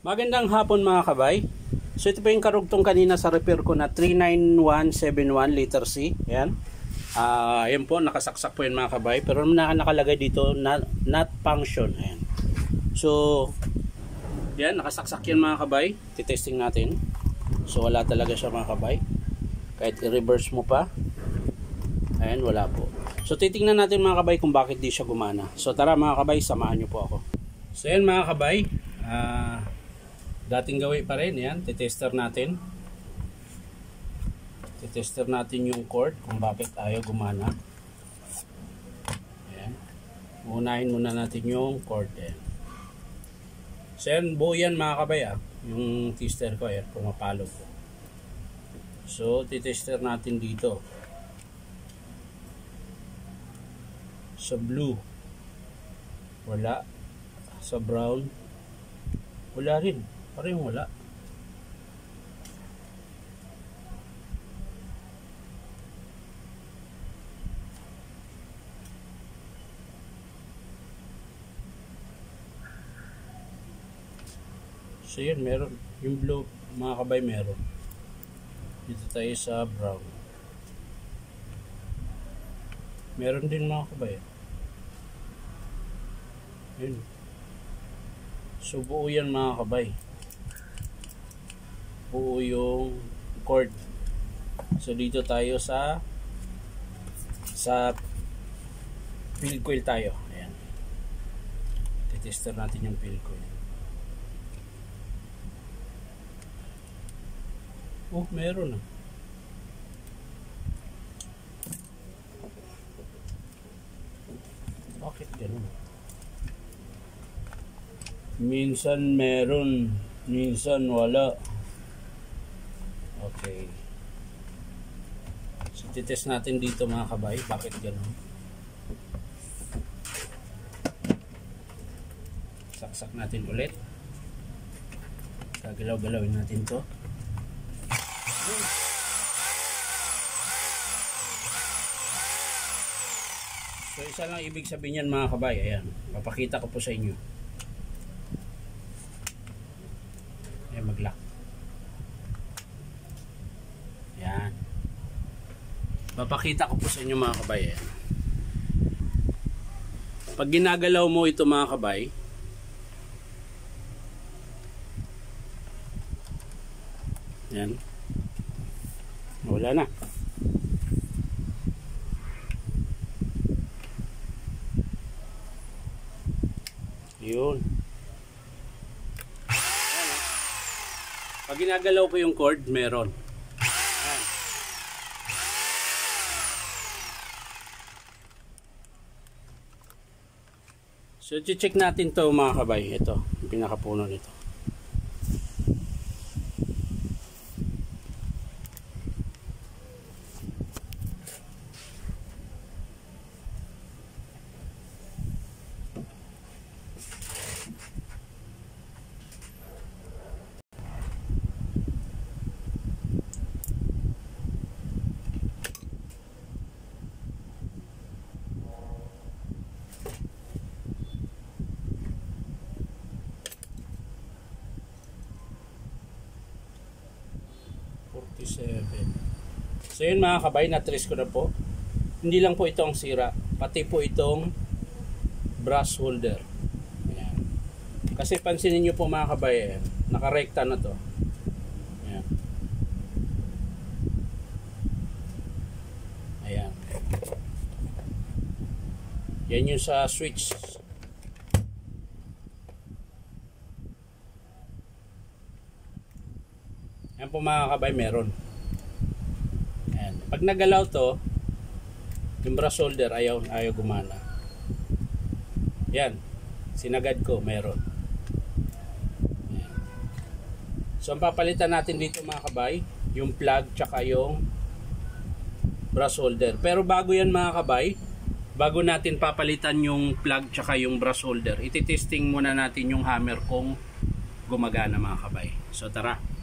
Magandang hapon mga kabay. So ito po yung karugtong kanina sa repair ko na 39171 liter C. Ayan. Ayan po, nakasaksak po yun mga kabay. Pero nakalagay dito not function. Ayan. So, yan, nakasaksak yan mga kabay. Titesting natin. So wala talaga siya mga kabay. Kahit i-reverse mo pa. Ayan, wala po. So titingnan natin mga kabay kung bakit di siya gumana. So tara mga kabay, samahan nyo po ako. So yan mga kabay. Dating gawin pa rin, yan, titester natin yung cord kung bakit ayaw gumana. Ayan. Unahin muna natin yung cord. Ayan. So yan, buo yan mga kabay, yung tester ko, ayan, pumapalo po. So titester natin dito sa blue, wala. Sa brown, wala rin. Parang wala. So yun, meron. Yung blue, mga kabay, meron. Dito tayo sa brown. Meron din mga kabay. Yun. So buo yan mga kabay. Buo yung cord. So dito tayo sa field coil tayo. Ayan. Titester natin yung field coil. Oh, meron na. Bakit ganun? Minsan meron, minsan wala. Okay. So titest natin dito mga kabay, bakit gano'n. Saksak natin ulit. Gagalaw-galawin natin to. So isa lang ibig sabihin yan mga kabay. Ayan, papakita ko po sa inyo. Ayan, mag-lock. Ayan. Papakita ko po sa inyo mga kabay. Ayan. Pag ginagalaw mo ito mga kabay, ayan, wala na. Yun. Pag ginagalaw ko yung cord, meron. Ayan. So, check natin to mga kabay. Ito, yung pinakapuno nito. So yun mga kabay, na-trace ko na po. Hindi lang po ito ang sira, pati po itong brush holder. Ayan. Kasi pansinin nyo po mga kabay, nakarekta na to. Ayan. Ayan. Yan yung sa switch. Ayan po mga kabay, meron. Ayan. Pag nagalaw to, yung brush holder ayaw gumana. Yan, sinagad ko, meron. Ayan. So ang papalitan natin dito mga kabay, yung plug tsaka yung brush holder. Pero bago yan mga kabay, bago natin papalitan yung plug tsaka yung brush holder, ititesting muna natin yung hammer kung gumagana mga kabay. So tara.